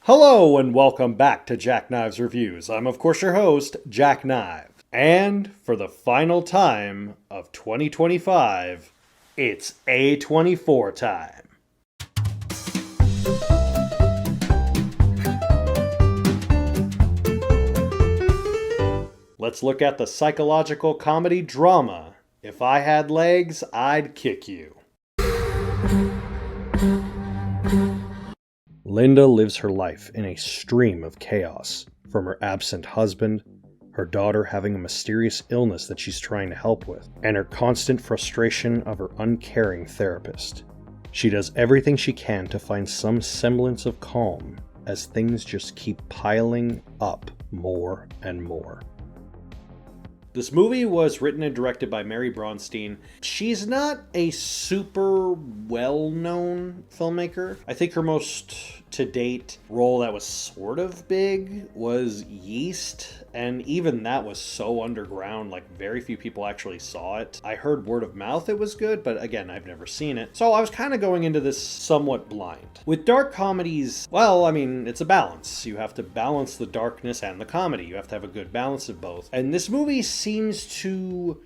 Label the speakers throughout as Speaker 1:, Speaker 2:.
Speaker 1: Hello and welcome back to Jackknives Reviews. I'm of course your host, Jackknives. And for the final time of 2025, it's A24 time. Let's look at the psychological comedy drama, If I Had Legs, I'd Kick You. Linda lives her life in a stream of chaos, from her absent husband, her daughter having a mysterious illness that she's trying to help with, and her constant frustration of her uncaring therapist. She does everything she can to find some semblance of calm as things just keep piling up more and more. This movie was written and directed by Mary Bronstein. She's not a super well-known filmmaker. I think her most to-date role that was sort of big was Yeast, and even that was so underground, like very few people actually saw it. I heard word of mouth it was good, but again, I've never seen it. So I was kind of going into this somewhat blind. With dark comedies, well, I mean, it's a balance. You have to balance the darkness and the comedy. You have to have a good balance of both. And this movie seems to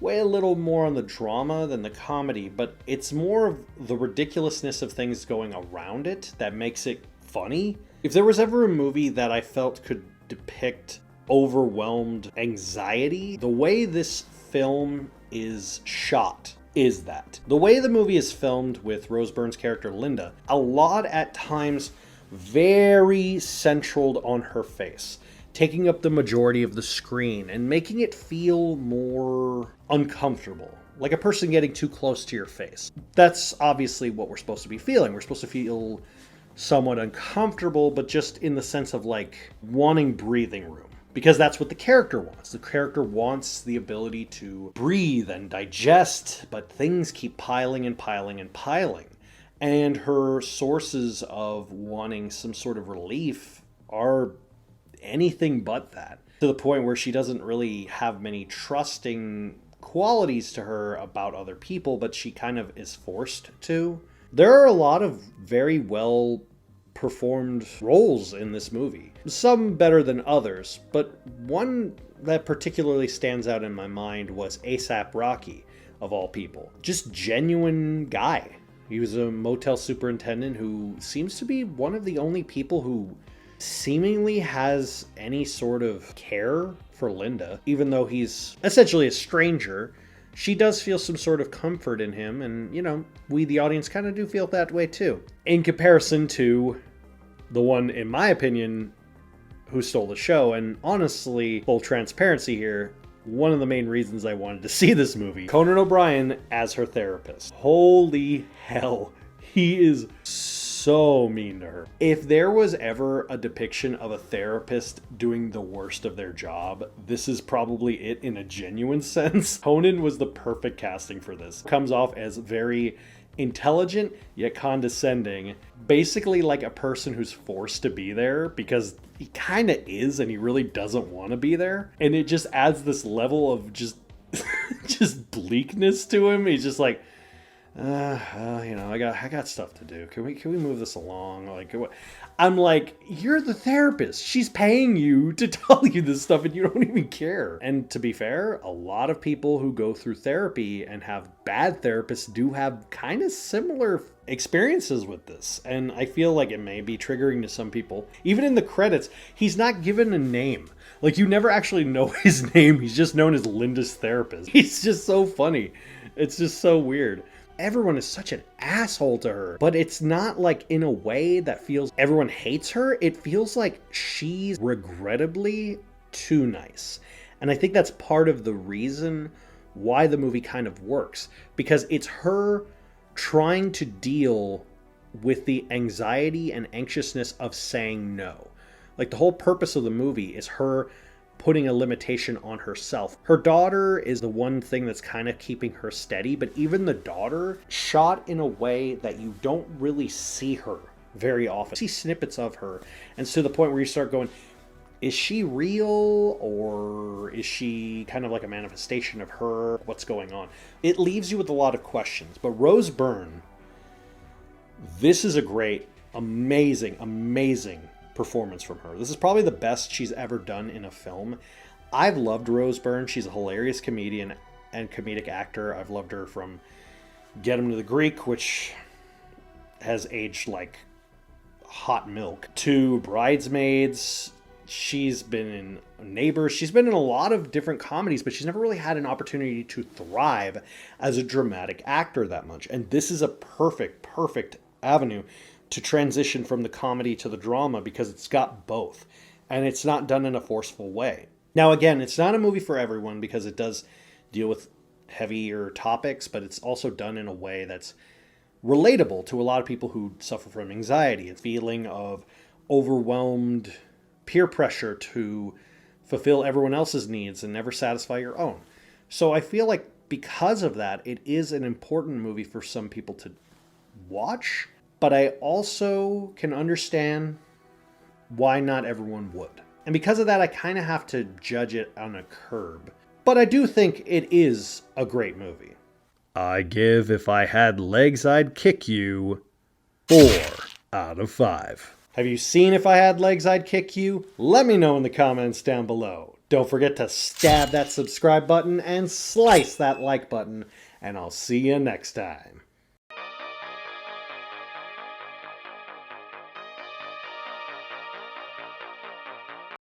Speaker 1: weigh a little more on the drama than the comedy, but it's more of the ridiculousness of things going around it that makes it funny. If there was ever a movie that I felt could depict overwhelmed anxiety, the way this film is shot is that. The way the movie is filmed with Rose Byrne's character Linda, a lot at times very centered on her face, taking up the majority of the screen and making it feel more uncomfortable, like a person getting too close to your face. That's obviously what we're supposed to be feeling. We're supposed to feel somewhat uncomfortable, but just in the sense of like wanting breathing room, because that's what the character wants. The character wants the ability to breathe and digest, but things keep piling and piling and piling. And her sources of wanting some sort of relief are anything but that, to the point where she doesn't really have many trusting qualities to her about other people, but she kind of is forced to. There are a lot of very well performed roles in this movie, some better than others, but one that particularly stands out in my mind was A$AP Rocky, of all people. Just genuine guy. He was a motel superintendent who seems to be one of the only people who seemingly has any sort of care for Linda. Even though he's essentially a stranger, she does feel some sort of comfort in him, and, you know, we the audience kind of do feel that way too. In comparison to the one, in my opinion, who stole the show, and honestly, full transparency here, one of the main reasons I wanted to see this movie, Conan O'Brien as her therapist. Holy hell, he is so mean to her. If there was ever a depiction of a therapist doing the worst of their job, this is probably it in a genuine sense. Conan was the perfect casting for this. Comes off as very intelligent yet condescending, basically like a person who's forced to be there because he kind of is and he really doesn't want to be there, and it just adds this level of just just bleakness to him. He's just like, I got stuff to do. Can we move this along? Like, I'm like, you're the therapist. She's paying you to tell you this stuff and you don't even care. And to be fair, a lot of people who go through therapy and have bad therapists do have kind of similar experiences with this. And I feel like it may be triggering to some people. Even in the credits, he's not given a name. Like, you never actually know his name. He's just known as Linda's therapist. He's just so funny. It's just so weird. Everyone is such an asshole to her, but it's not like in a way that feels everyone hates her. It feels like she's regrettably too nice. And I think that's part of the reason why the movie kind of works, because it's her trying to deal with the anxiety and anxiousness of saying no. Like, the whole purpose of the movie is her putting a limitation on herself. Her daughter is the one thing that's kind of keeping her steady, but even the daughter shot in a way that you don't really see her very often. You see snippets of her, and it's to the point where you start going, is she real, or is she kind of like a manifestation of her? What's going on? It leaves you with a lot of questions. But Rose Byrne, this is a great, amazing performance from her. This is probably the best she's ever done in a film. I've loved Rose Byrne. She's a hilarious comedian and comedic actor. I've loved her from Get Him to the Greek, which has aged like hot milk, to Bridesmaids. She's been in Neighbors. She's been in a lot of different comedies, but she's never really had an opportunity to thrive as a dramatic actor that much. And this is a perfect avenue to transition from the comedy to the drama, because it's got both. And it's not done in a forceful way. Now, again, it's not a movie for everyone, because it does deal with heavier topics, but it's also done in a way that's relatable to a lot of people who suffer from anxiety, a feeling of overwhelmed peer pressure to fulfill everyone else's needs and never satisfy your own. So I feel like because of that, it is an important movie for some people to watch, but I also can understand why not everyone would. And because of that, I kind of have to judge it on a curb. But I do think it is a great movie. I give If I Had Legs, I'd Kick You 4 out of 5. Have you seen If I Had Legs, I'd Kick You? Let me know in the comments down below. Don't forget to stab that subscribe button and slice that like button, and I'll see you next time.